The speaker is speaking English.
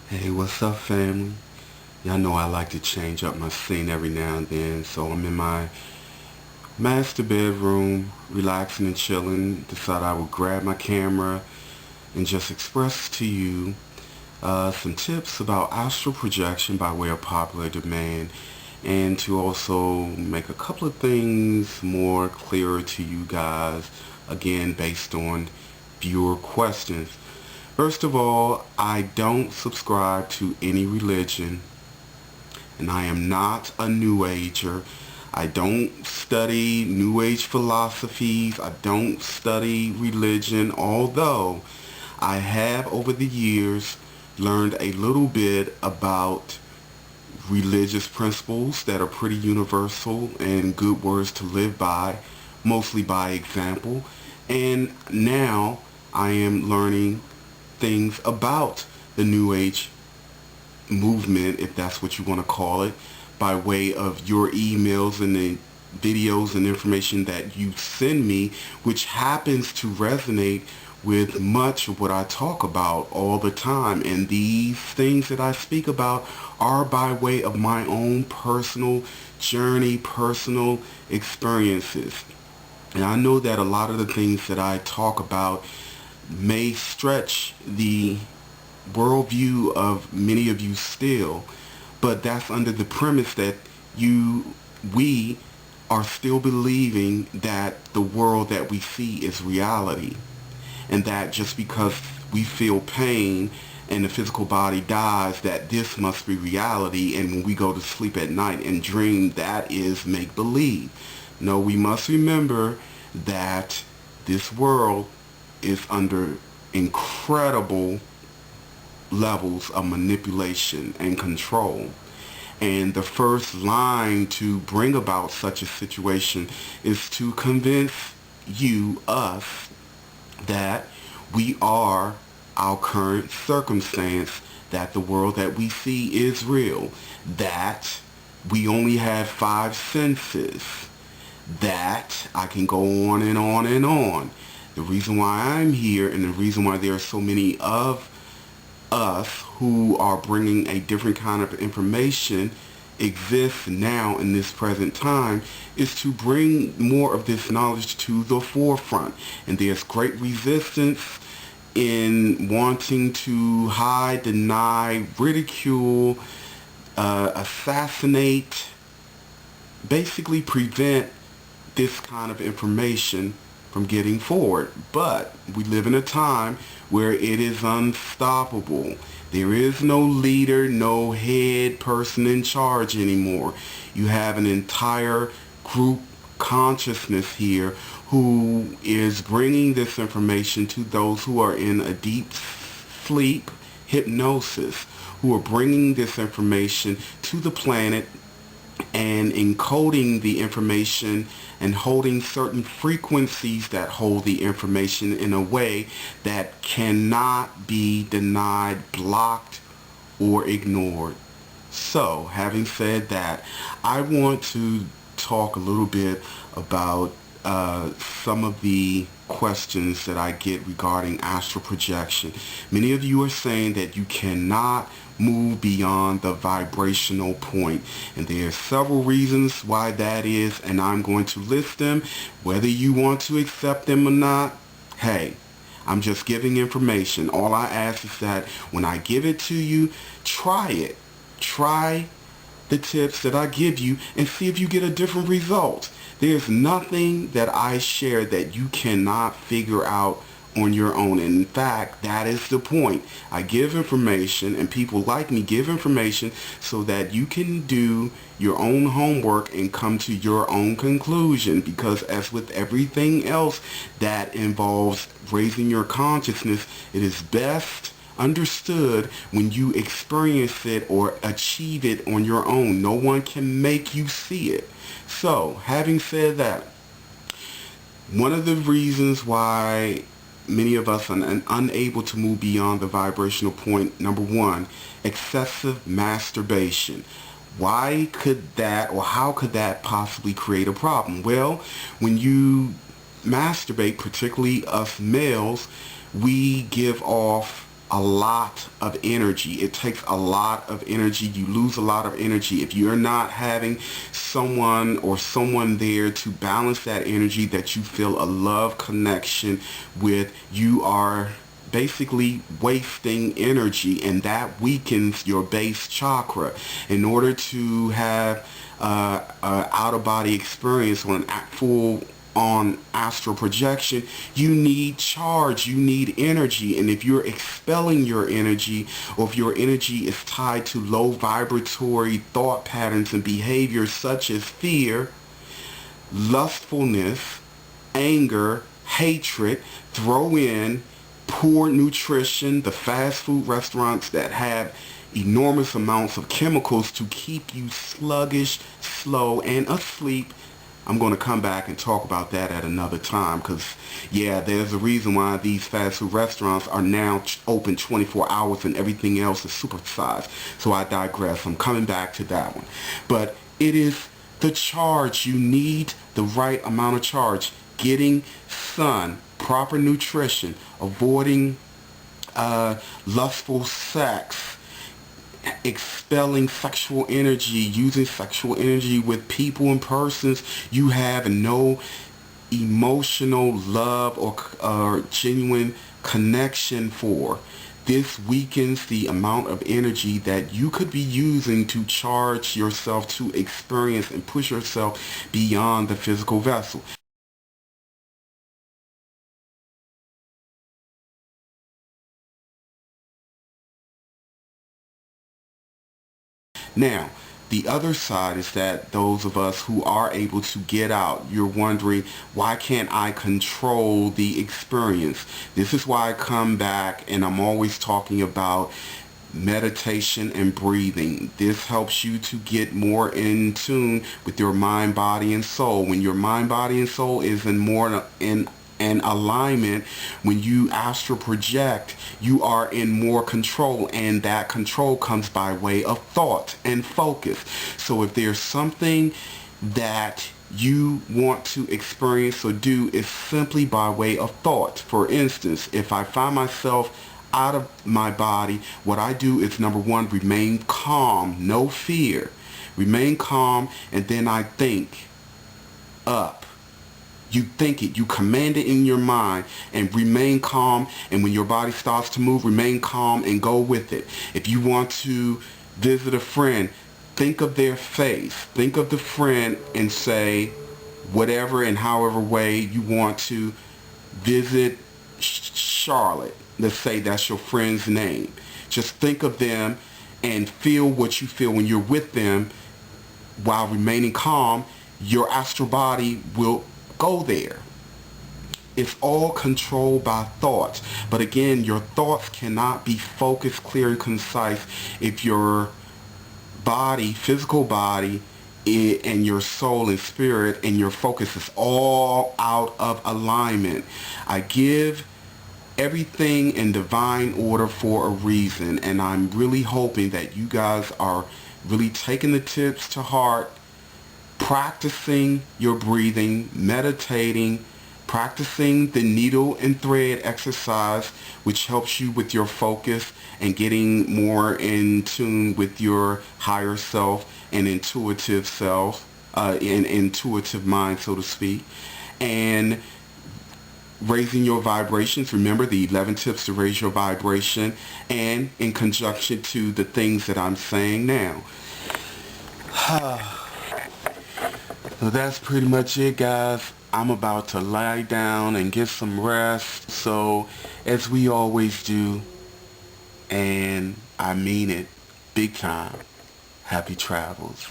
Hey, what's up, family? Y'all know I like to change up my scene every now and then, so I'm in my master bedroom, relaxing and chilling. Decided I would grab my camera and just express to you some tips about astral projection by way of popular demand, and to also make a couple of things more clearer to you guys, again, based on viewer questions. First of all, I don't subscribe to any religion, and I am not a New Ager. I don't study New Age philosophies. I don't study religion, although I have over the years learned a little bit about religious principles that are pretty universal and good words to live by, mostly by example. And now I am learning things about the New Age movement, if that's what you want to call it, by way of your emails and the videos and information that you send me, which happens to resonate with much of what I talk about all the time. And these things that I speak about are by way of my own personal journey, personal experiences. And I know that a lot of the things that I talk about may stretch the worldview of many of you still, but that's under the premise that we are still believing that the world that we see is reality, and that just because we feel pain and the physical body dies, that this must be reality, and when we go to sleep at night and dream, that is make-believe. No, we must remember that this world is under incredible levels of manipulation and control. And the first line to bring about such a situation is to convince us, that we are our current circumstance, that the world that we see is real, that we only have five senses, that I can go on and on and on. The reason why I'm here, and the reason why there are so many of us who are bringing a different kind of information exists now in this present time, is to bring more of this knowledge to the forefront. And there's great resistance in wanting to hide, deny, ridicule, assassinate, basically prevent this kind of information from getting forward. But we live in a time where it is unstoppable. There is no leader, no head person in charge anymore. You have an entire group consciousness here who is bringing this information to those who are in a deep sleep hypnosis, who are bringing this information to the planet and encoding the information and holding certain frequencies that hold the information in a way that cannot be denied, blocked, or ignored. So, having said that, I want to talk a little bit about some of the questions that I get regarding astral projection. Many of you are saying that you cannot move beyond the vibrational point, and there are several reasons why that is, and I'm going to list them. Whether you want to accept them or not, hey, I'm just giving information. All I ask is that when I give it to you, try it. Try the tips that I give you and see if you get a different result. There's nothing that I share that you cannot figure out on your own. In fact, that is the point. I give information, and people like me give information so that you can do your own homework and come to your own conclusion. Because as with everything else that involves raising your consciousness, it is best understood when you experience it or achieve it on your own. No one can make you see it. So, having said that, one of the reasons why many of us are unable to move beyond the vibrational point, number one, excessive masturbation. Why could that, or how could that possibly create a problem? Well, when you masturbate, particularly us males, we give off a lot of energy. It takes a lot of energy. You lose a lot of energy. If you're not having someone there to balance that energy, that you feel a love connection with, you are basically wasting energy, and that weakens your base chakra. In order to have out-of-body experience on full on astral projection, you need charge, you need energy. And if you're expelling your energy, or if your energy is tied to low vibratory thought patterns and behaviors such as fear, lustfulness, anger, hatred, throw in poor nutrition, the fast food restaurants that have enormous amounts of chemicals to keep you sluggish, slow, and asleep. I'm going to come back and talk about that at another time, because, yeah, there's a reason why these fast food restaurants are now open 24 hours and everything else is supersized. So I digress. I'm coming back to that one. But it is the charge. You need the right amount of charge. Getting sun, proper nutrition, avoiding lustful sex, expelling sexual energy, using sexual energy with people and persons you have no emotional love or genuine connection for. This weakens the amount of energy that you could be using to charge yourself, to experience and push yourself beyond the physical vessel. Now, the other side is that those of us who are able to get out, you're wondering, why can't I control the experience? This is why I come back and I'm always talking about meditation and breathing. This helps you to get more in tune with your mind, body, and soul. When your mind, body, and soul is in alignment, when you astral project, you are in more control, and that control comes by way of thought and focus. So if there's something that you want to experience or do, it's simply by way of thought. For instance, if I find myself out of my body, what I do is, number one, remain calm, no fear. Remain calm, and then I think up. You think it, you command it in your mind, and remain calm. And when your body starts to move, remain calm and go with it. If you want to visit a friend, think of their face. Think of the friend and say whatever and however way you want to visit Charlotte. Let's say that's your friend's name. Just think of them and feel what you feel when you're with them while remaining calm. Your astral body will go there. It's all controlled by thoughts. But again, your thoughts cannot be focused, clear, and concise if your body, physical body, and your soul and spirit and your focus is all out of alignment. I give everything in divine order for a reason, and I'm really hoping that you guys are really taking the tips to heart, practicing your breathing, meditating, practicing the needle and thread exercise, which helps you with your focus and getting more in tune with your higher self and intuitive self, intuitive mind, so to speak, and raising your vibrations. Remember the 11 tips to raise your vibration, and in conjunction to the things that I'm saying now. So that's pretty much it, guys. I'm about to lie down and get some rest. So, as we always do, and I mean it big time, happy travels.